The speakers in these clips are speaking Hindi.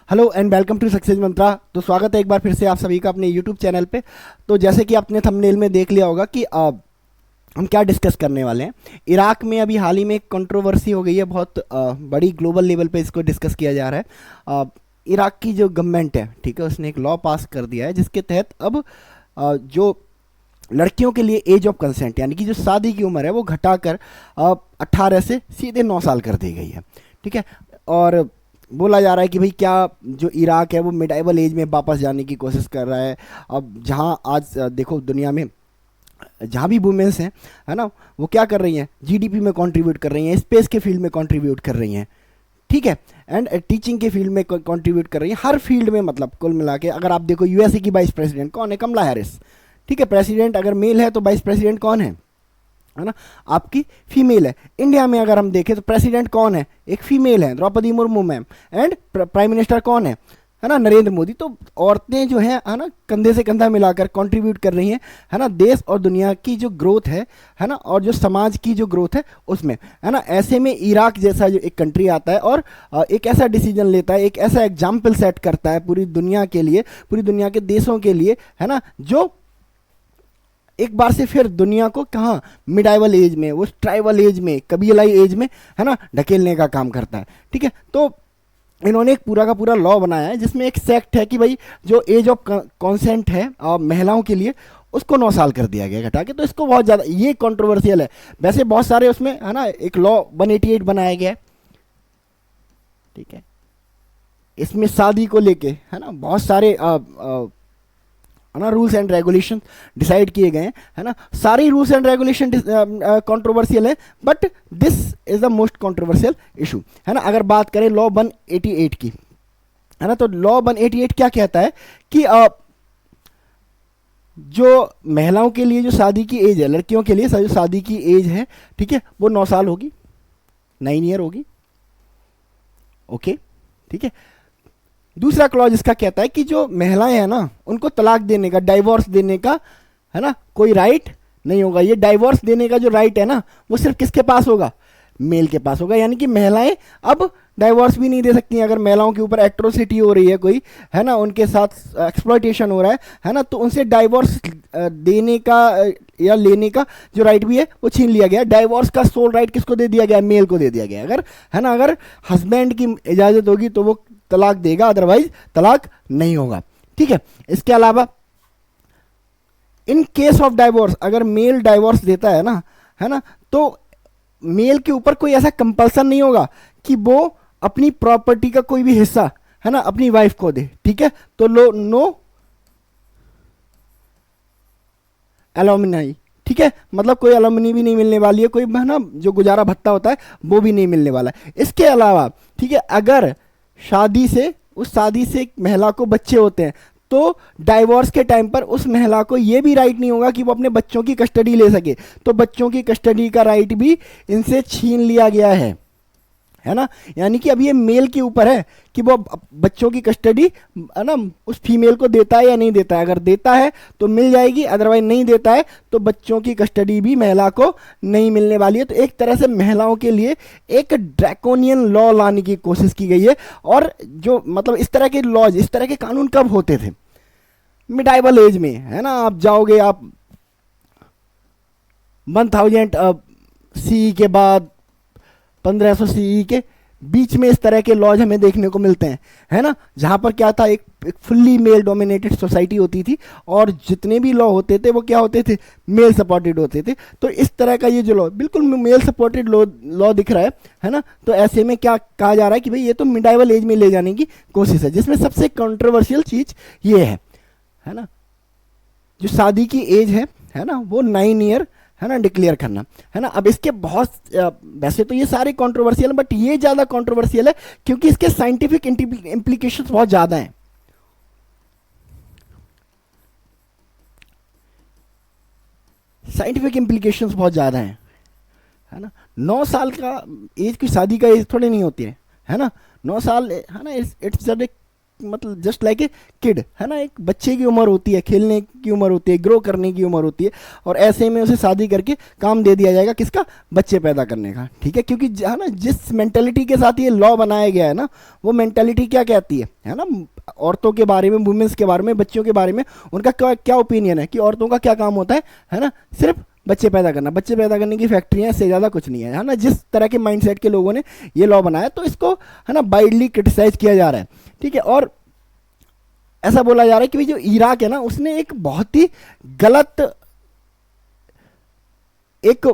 Hello and welcome to Success Mantra. तो स्वागत है एक बार फिर से आप सभी का अपने यूट्यूब चैनल पे। तो जैसे कि आपने थंबनेल में देख लिया होगा कि हम क्या डिस्कस करने वाले हैं। इराक में अभी हाल ही में एक कंट्रोवर्सी हो गई है, बहुत बड़ी ग्लोबल लेवल पे इसको डिस्कस किया जा रहा है। इराक की जो गवर्नमेंट है, ठीक है, उसने एक लॉ पास कर दिया है जिसके तहत अब जो लड़कियों के लिए एज ऑफ कंसेंट यानी कि जो शादी की उम्र है वो घटाकर 18 से सीधे 9 साल कर दी गई है। ठीक है। और बोला जा रहा है कि भाई क्या जो इराक है वो मिडाइवल एज में वापस जाने की कोशिश कर रहा है। अब जहाँ आज देखो दुनिया में जहाँ भी वुमेन्स हैं, है ना, वो क्या कर रही हैं, जीडीपी में कंट्रीब्यूट कर रही हैं, स्पेस के फील्ड में कंट्रीब्यूट कर रही हैं। ठीक है। एंड टीचिंग के फील्ड में कंट्रीब्यूट कर रही हैं, हर फील्ड में। मतलब कुल मिला के अगर आप देखो यूएसए की वाइस प्रेसिडेंट कौन है, कमला हैरिस। ठीक है। प्रेसिडेंट अगर मेल है तो वाइस प्रेसिडेंट कौन है ना, आपकी फीमेल है। इंडिया में अगर हम देखें तो प्रेसिडेंट कौन है, एक फीमेल है, Droupadi Murmu ma'am. And prime minister कौन है ना, नरेंद्र मोदी। तो औरतें जो हैं, है ना, कंधे से कंधा मिलाकर कंट्रीब्यूट कर रही हैं, है ना, देश और दुनिया की जो ग्रोथ है ना, और जो समाज की जो ग्रोथ है उसमें, है ना। ऐसे में इराक जैसा जो एक कंट्री आता है और एक ऐसा डिसीजन लेता है, एक ऐसा एग्जाम्पल सेट करता है पूरी दुनिया के लिए, पूरी दुनिया के देशों के लिए, है ना, जो एक बार से फिर दुनिया को कहाँ, मिडाइवल एज में, वो ट्राइबल एज में, कबीलाई एज में, है ना, ढकेलने का काम करता है। ठीक है। तो इन्होंने एक पूरा का पूरा लॉ बनाया है जिसमें एक सेक्ट है कि भाई जो एज ऑफ कॉन्सेंट है महिलाओं के लिए, उसको 9 साल कर दिया गया घटा के। तो इसको बहुत ज़्यादा ये कंट्रोवर्शियल है। वैसे बहुत सारे उसमें, है ना, एक लॉ 188 बनाया गया है। ठीक है। इसमें शादी को लेके, है ना, बहुत सारे है ना रूल्स एंड रेगुलेशन डिसाइड किए गए हैं, है ना। सारे रूल्स एंड रेगुलेशन कंट्रोवर्शियल है, but this is the most controversial issue, है ना। अगर बात करें लॉ 188 की, है ना, तो लॉ 188 क्या कहता है कि जो महिलाओं के लिए जो शादी की एज है, लड़कियों के लिए जो शादी की एज है, ठीक है, वो 9 साल होगी, 9 ईयर होगी। ओके। ठीक है। दूसरा क्लॉज इसका कहता है कि जो महिलाएं हैं ना, उनको तलाक देने का, डाइवोर्स देने का, है ना, कोई राइट नहीं होगा। ये डाइवोर्स देने का जो राइट है ना, वो सिर्फ किसके पास होगा, मेल के पास होगा। यानी कि महिलाएं अब डाइवोर्स भी नहीं दे सकती। अगर महिलाओं के ऊपर एट्रोसिटी हो रही है कोई, है ना, उनके साथ एक्सप्लॉयटेशन हो रहा है ना, तो उनसे डाइवोर्स देने का या लेने का जो राइट भी है वो छीन लिया गया। डाइवोर्स का सोल राइट किसको दे दिया गया, मेल को दे दिया गया। अगर, है ना, अगर हस्बैंड की इजाज़त होगी तो वो तलाक देगा, अदरवाइज तलाक नहीं होगा। ठीक है। इसके अलावा इन केस ऑफ डाइवोर्स, अगर मेल डाइवोर्स देता है ना, तो मेल के ऊपर कोई ऐसा कंपल्सन नहीं होगा कि वो अपनी प्रॉपर्टी का कोई भी हिस्सा, है ना, अपनी वाइफ को दे। ठीक है। तो नो एलोमिनी। ठीक है। मतलब कोई एलोमिनी भी नहीं मिलने वाली है, कोई, है ना, जो गुजारा भत्ता होता है वो भी नहीं मिलने वाला है। इसके अलावा, ठीक है, अगर शादी से, उस शादी से एक महिला को बच्चे होते हैं, तो डाइवोर्स के टाइम पर उस महिला को यह भी राइट नहीं होगा कि वो अपने बच्चों की कस्टडी ले सके। तो बच्चों की कस्टडी का राइट भी इनसे छीन लिया गया है ना। यानी कि अब ये मेल के ऊपर है कि वो बच्चों की कस्टडी, है ना, उस फीमेल को देता है या नहीं देता है। अगर देता है तो मिल जाएगी, अदरवाइज नहीं देता है तो बच्चों की कस्टडी भी महिला को नहीं मिलने वाली है। तो एक तरह से महिलाओं के लिए एक ड्रैकोनियन लॉ लाने की कोशिश की गई है। और जो, मतलब, इस तरह के लॉज, इस तरह के कानून कब होते थे, मिडाइवल एज में, है ना। आप जाओगे, आप 1000 सी के बाद 1500 सीई के बीच में इस तरह के लॉज हमें देखने को मिलते हैं, है ना, जहां पर क्या था, एक फुल्ली मेल डोमिनेटेड सोसाइटी होती थी और जितने भी लॉ होते थे वो क्या होते थे, मेल सपोर्टेड होते थे। तो इस तरह का ये जो लॉ बिल्कुल मेल सपोर्टेड लॉ दिख रहा है ना। तो ऐसे में क्या कहा जा रहा है कि भाई ये तो मिडाइवल एज में ले जाने की कोशिश है, जिसमें सबसे कंट्रोवर्शियल चीज ये है ना, जो शादी की एज है ना, वो 9 ईयर, है ना, डिक्लेयर करना, है ना। अब इसके बहुत, वैसे तो ये सारे कंट्रोवर्शियल, बट ये ज़्यादा कंट्रोवर्शियल है क्योंकि इसके साइंटिफिक इम्प्लीकेशंस बहुत ज़्यादा हैं। साइंटिफिक इम्प्लीकेशंस बहुत ज़्यादा हैं, है ना। 9 साल का एज की शादी का एज थोड़ी नहीं होती है ना। 9 साल, है ना, इट्स मतलब जस्ट लाइक ए किड, है ना, एक बच्चे की उम्र होती है, खेलने की उम्र होती है, ग्रो करने की उम्र होती है, और ऐसे में उसे शादी करके काम दे दिया जाएगा किसका, बच्चे पैदा करने का, ठीक है। क्योंकि है ना, जिस मेंटेलिटी के साथ ये लॉ बनाया गया है ना, वो मेंटेलिटी क्या कहती है ना, औरतों के बारे में, वुमेन्स के बारे में, बच्चों के बारे में उनका क्या क्या ओपिनियन है कि औरतों का क्या काम होता है ना, सिर्फ बच्चे पैदा करना, बच्चे पैदा करने की फैक्ट्रियां, इससे ज़्यादा कुछ नहीं है ना। जिस तरह के माइंडसेट के लोगों ने ये लॉ बनाया, तो इसको है ना वाइडली क्रिटिसाइज किया जा रहा है, ठीक है। और ऐसा बोला जा रहा है कि भाई जो इराक है ना, उसने एक बहुत ही गलत एक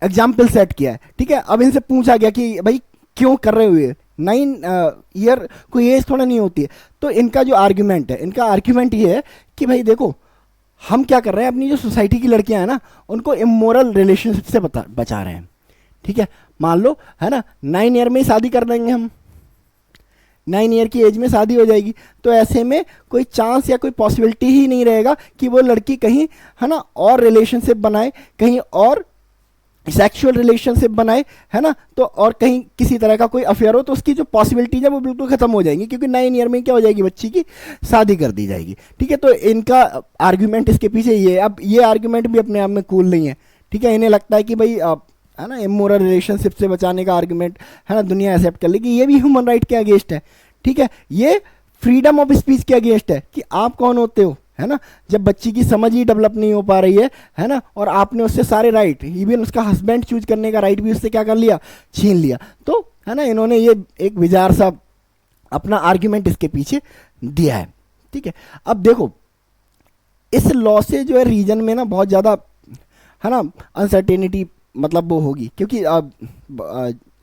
एग्जाम्पल सेट किया है, ठीक है। अब इनसे पूछा गया कि भाई क्यों कर रहे हुए, 9 ईयर कोई एज थोड़ा नहीं होती है। तो इनका जो आर्ग्यूमेंट है, इनका आर्ग्यूमेंट ये है कि भाई देखो, हम क्या कर रहे हैं, अपनी जो सोसाइटी की लड़कियां हैं ना, उनको इमोरल रिलेशनशिप से बचा रहे हैं, ठीक है। मान लो है ना, 9 ईयर में ही शादी कर देंगे हम, 9 ईयर की एज में शादी हो जाएगी, तो ऐसे में कोई चांस या कोई पॉसिबिलिटी ही नहीं रहेगा कि वो लड़की कहीं है ना और रिलेशनशिप बनाए, कहीं और सेक्सुअल रिलेशनशिप बनाए, है ना, तो और कहीं किसी तरह का कोई अफेयर हो, तो उसकी जो पॉसिबिलिटीज है वो बिल्कुल खत्म हो जाएंगी, क्योंकि 9 ईयर में क्या हो जाएगी, बच्ची की शादी कर दी जाएगी, ठीक है। तो इनका आर्ग्यूमेंट इसके पीछे ये है। अब ये आर्ग्यूमेंट भी अपने आप में कूल नहीं है, ठीक है। इन्हें लगता है कि भाई है ना, इमोरल रिलेशनशिप से बचाने का आर्ग्यूमेंट है ना दुनिया एक्सेप्ट कर लेगी, ये भी ह्यूमन राइट के अगेंस्ट है, ठीक है। ये फ्रीडम ऑफ स्पीच के अगेंस्ट है कि आप कौन होते हो, है ना, जब बच्ची की समझ ही डेवलप नहीं हो पा रही है ना, और आपने उससे सारे राइट, इवन उसका हस्बैंड चूज करने का राइट भी उससे क्या कर लिया, छीन लिया। तो है ना, इन्होंने ये एक विजार सा अपना आर्ग्यूमेंट इसके पीछे दिया है, ठीक है। अब देखो, इस लॉ से जो है रीजन में ना बहुत ज़्यादा है ना अनसर्टेनिटी मतलब वो होगी, क्योंकि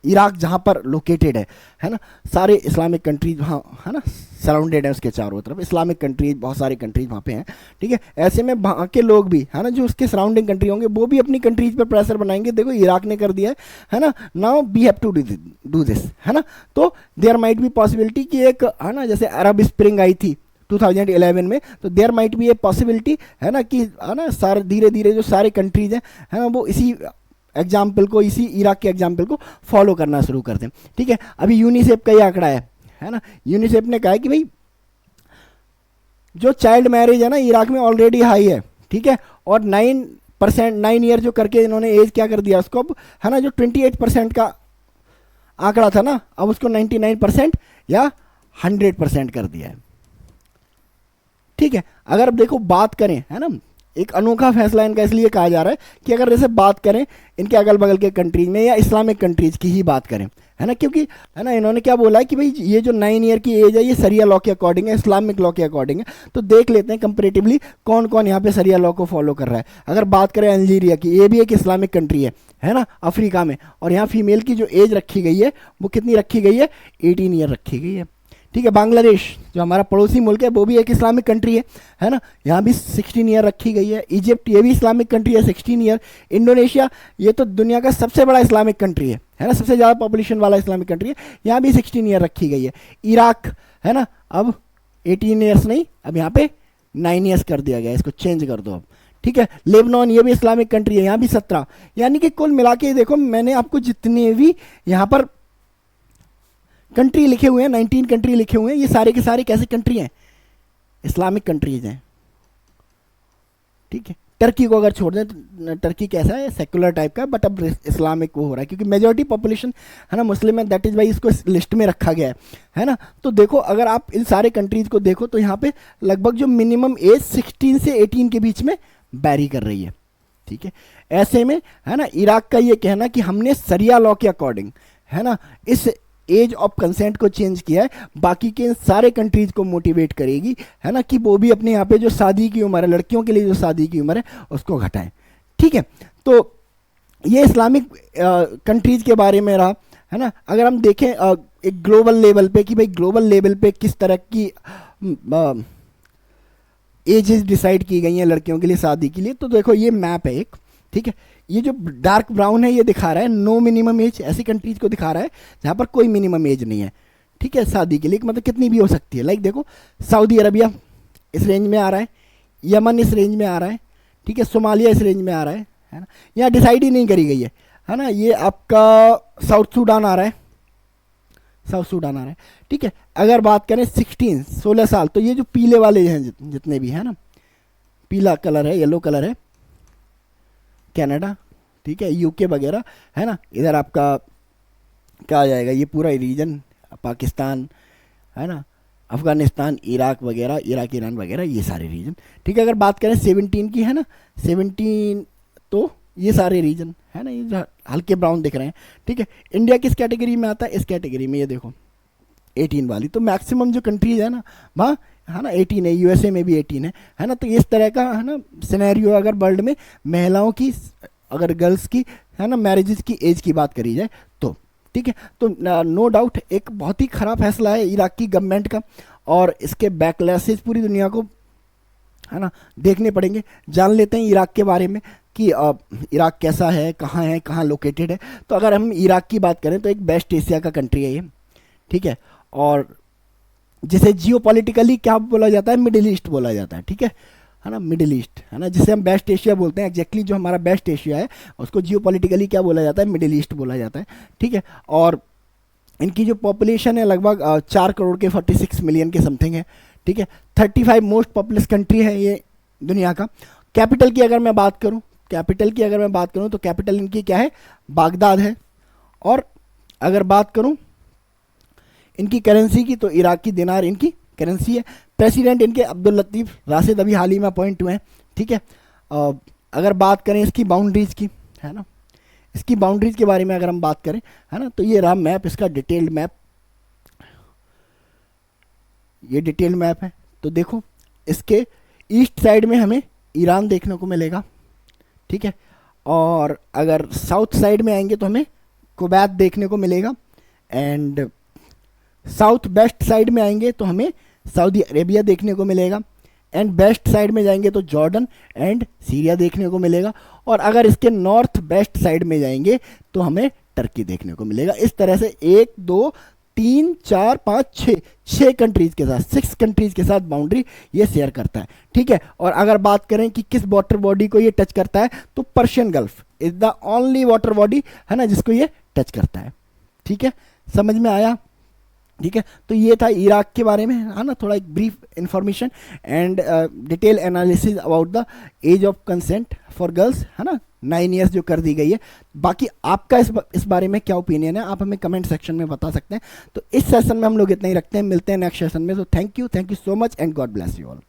इराक जहाँ पर लोकेटेड है ना, सारे इस्लामिक कंट्रीज वहाँ है ना सराउंडेड है, उसके चारों तरफ इस्लामिक कंट्रीज, बहुत सारे कंट्रीज वहाँ पे हैं, ठीक है। ऐसे में वहाँ के लोग भी है ना, जो उसके सराउंडिंग कंट्री होंगे, वो भी अपनी कंट्रीज पर प्रेशर बनाएंगे, देखो इराक ने कर दिया है ना, now we have to do this, है ना। तो देयर माइट बी पॉसिबिलिटी कि एक है ना, जैसे अरब स्प्रिंग आई थी 2011 में, तो there might be a possibility है ना, कि है ना सारे धीरे धीरे जो सारे कंट्रीज हैं है ना, वो इसी एग्जाम्पल को, इसी इराक के एग्जाम्पल को फॉलो करना शुरू कर दें, ठीक है। अभी यूनिसेफ का ये आंकड़ा है ना, यूनिसेफ ने कहा है कि भाई जो चाइल्ड मैरिज है ना इराक में ऑलरेडी हाई है, ठीक है, और 9 ईयर जो करके इन्होंने एज क्या कर दिया उसको, अब है ना जो 28% का आंकड़ा था ना, अब उसको 99% या 100% कर दिया है, ठीक है। अगर अब देखो बात करें है ना, एक अनोखा फैसला इनका इसलिए कहा जा रहा है कि अगर जैसे बात करें इनके अगल बगल के कंट्रीज में या इस्लामिक कंट्रीज की ही बात करें, है ना, क्योंकि है ना इन्होंने क्या बोला है कि भाई ये जो 9 ईयर की एज है ये सरिया लॉ के अकॉर्डिंग है, इस्लामिक लॉ के अकॉर्डिंग है। तो देख लेते हैं कंपेरेटिवली कौन कौन यहाँ पे सरिया लॉ को फॉलो कर रहा है। अगर बात करें अल्जीरिया की, ये भी एक इस्लामिक कंट्री है ना अफ्रीका में, और यहाँ फीमेल की जो एज रखी गई है वो कितनी रखी गई है, 18 ईयर रखी गई है, ठीक है। बांग्लादेश जो हमारा पड़ोसी मुल्क है वो भी एक इस्लामिक कंट्री है ना, यहाँ भी 16 ईयर रखी गई है। इजिप्ट ये भी इस्लामिक कंट्री है, 16 ईयर। इंडोनेशिया ये तो दुनिया का सबसे बड़ा इस्लामिक कंट्री है ना, सबसे ज़्यादा पॉपुलेशन वाला इस्लामिक कंट्री है, यहाँ भी 16 ईयर रखी गई है। इराक है ना, अब 18 ईयर्स नहीं, अब यहाँ पे 9 ईयर्स कर दिया गया, इसको चेंज कर दो अब, ठीक है। लेबनान ये भी इस्लामिक कंट्री है, यहाँ भी 17। यानी कि कुल मिला के देखो, मैंने आपको जितने भी यहाँ पर कंट्री लिखे हुए हैं, 19 कंट्री लिखे हुए हैं, ये सारे के सारे कैसे कंट्री हैं, इस्लामिक कंट्रीज हैं, ठीक है। टर्की को अगर छोड़ दें तो टर्की कैसा है, सेकुलर टाइप का, बट अब इस्लामिक वो हो रहा है क्योंकि मेजॉरिटी पॉपुलेशन है ना मुस्लिम है, दैट इज़ वाई इसको इस लिस्ट में रखा गया है ना। तो देखो अगर आप इन सारे कंट्रीज को देखो तो यहाँ पे लगभग जो मिनिमम एज 16 से 18 के बीच में बैरी कर रही है, ठीक है। ऐसे में है ना इराक का ये कहना कि हमने सरिया लॉ के अकॉर्डिंग है ना इस एज ऑफ कंसेंट को चेंज किया है, बाकी के इन सारे कंट्रीज को मोटिवेट करेगी है ना कि वो भी अपने यहाँ पे जो शादी की उम्र है, लड़कियों के लिए जो शादी की उम्र है उसको घटाएं, ठीक है। तो ये इस्लामिक कंट्रीज के बारे में रहा है ना। अगर हम देखें एक ग्लोबल लेवल पे कि भाई ग्लोबल लेवल पे किस तरह की एजेस डिसाइड की गई हैं लड़कियों के लिए शादी के लिए, तो देखो ये मैप है एक, ठीक है। ये जो डार्क ब्राउन है ये दिखा रहा है नो मिनिमम एज, ऐसी कंट्रीज को दिखा रहा है जहाँ पर कोई मिनिमम एज नहीं है, ठीक है, शादी के लिए, मतलब कितनी भी हो सकती है। लाइक देखो सऊदी अरबिया इस रेंज में आ रहा है, यमन इस रेंज में आ रहा है, ठीक है, सोमालिया इस रेंज में आ रहा है ना, यहाँ डिसाइड ही नहीं करी गई है ना। ये आपका साउथ सूडान आ रहा है, साउथ सूडान आ रहा है, ठीक है। अगर बात करें 16 तो ये जो पीले वाले हैं जितने भी है ना, पीला कलर है, येलो कलर है, कनाडा, ठीक है, यूके वगैरह है ना, इधर आपका क्या आ जाएगा, ये पूरा रीजन, पाकिस्तान है ना, अफगानिस्तान, इराक वगैरह, इराक, ईरान वगैरह, ये सारे रीजन, ठीक है। अगर बात करें 17 की है ना, 17 तो ये सारे रीजन है ना, ये जो हल्के ब्राउन दिख रहे हैं, ठीक है। इंडिया किस कैटेगरी में आता है, इस कैटेगरी में, ये देखो 18 वाली। तो मैक्सिमम जो कंट्रीज है ना वहाँ है ना 18 है, यूएसए में भी 18 है ना। तो इस तरह का है ना सिनेरियो अगर वर्ल्ड में महिलाओं की, अगर गर्ल्स की है ना मैरिजेस की एज की बात करी जाए तो, ठीक है। तो नो डाउट एक बहुत ही ख़राब फैसला है इराक की गवर्नमेंट का, और इसके बैकलैशेस पूरी दुनिया को है ना देखने पड़ेंगे। जान लेते हैं इराक के बारे में कि इराक कैसा है, कहाँ लोकेटेड है। तो अगर हम इराक की बात करें तो एक वेस्ट एशिया का कंट्री है ये, ठीक है, और जिसे जियोपॉलिटिकली क्या बोला जाता है, मिडिल ईस्ट बोला जाता है, ठीक है ना, मिडिल ईस्ट है ना, जिसे हम वेस्ट एशिया बोलते हैं। एग्जैक्टली जो हमारा वेस्ट एशिया है उसको जियोपॉलिटिकली क्या बोला जाता है, मिडिल ईस्ट बोला जाता है, ठीक है। और इनकी जो पॉपुलेशन है लगभग 4 करोड़ के 46 मिलियन के समथिंग है, ठीक है। 35 मोस्ट पॉपुलस कंट्री है ये दुनिया का। कैपिटल की अगर मैं बात करूं, तो कैपिटल इनकी क्या है, बागदाद है। और अगर बात करूं इनकी करेंसी की, तो इराक की दिनार इनकी करेंसी है। प्रेसिडेंट इनके अब्दुल लतीफ़ राशिद अभी हाल ही में अपॉइंट हुए हैं, ठीक है। अगर बात करें इसकी बाउंड्रीज की है ना, इसकी बाउंड्रीज के बारे में अगर हम बात करें है ना, तो ये रहा मैप, इसका डिटेल्ड मैप, ये डिटेल्ड मैप है। तो देखो इसके ईस्ट साइड में हमें ईरान देखने को मिलेगा, ठीक है। और अगर साउथ साइड में आएंगे तो हमें कुवैत देखने को मिलेगा, एंड साउथ वेस्ट साइड में आएंगे तो हमें सऊदी अरेबिया देखने को मिलेगा, एंड वेस्ट साइड में जाएंगे तो जॉर्डन एंड सीरिया देखने को मिलेगा, और अगर इसके नॉर्थ वेस्ट साइड में जाएंगे तो हमें टर्की देखने को मिलेगा। इस तरह से 1 2 3 4 5 6 कंट्रीज के साथ, 6 कंट्रीज के साथ बाउंड्री ये शेयर करता है, ठीक है। और अगर बात करें कि किस वाटर बॉडी को ये टच करता है, तो Persian gulf is the only water body है ना जिसको ये टच करता है, ठीक है। समझ में आया, ठीक है। तो ये था इराक के बारे में है ना, थोड़ा एक brief information and detail analysis about the age of consent for girls है ना, 9 ईयर्स जो कर दी गई है। बाकी आपका इस बारे में क्या ओपिनियन है, आप हमें कमेंट सेक्शन में बता सकते हैं। तो इस सेशन में हम लोग इतना ही रखते हैं, मिलते हैं नेक्स्ट सेशन में। तो thank you so much and God bless you all.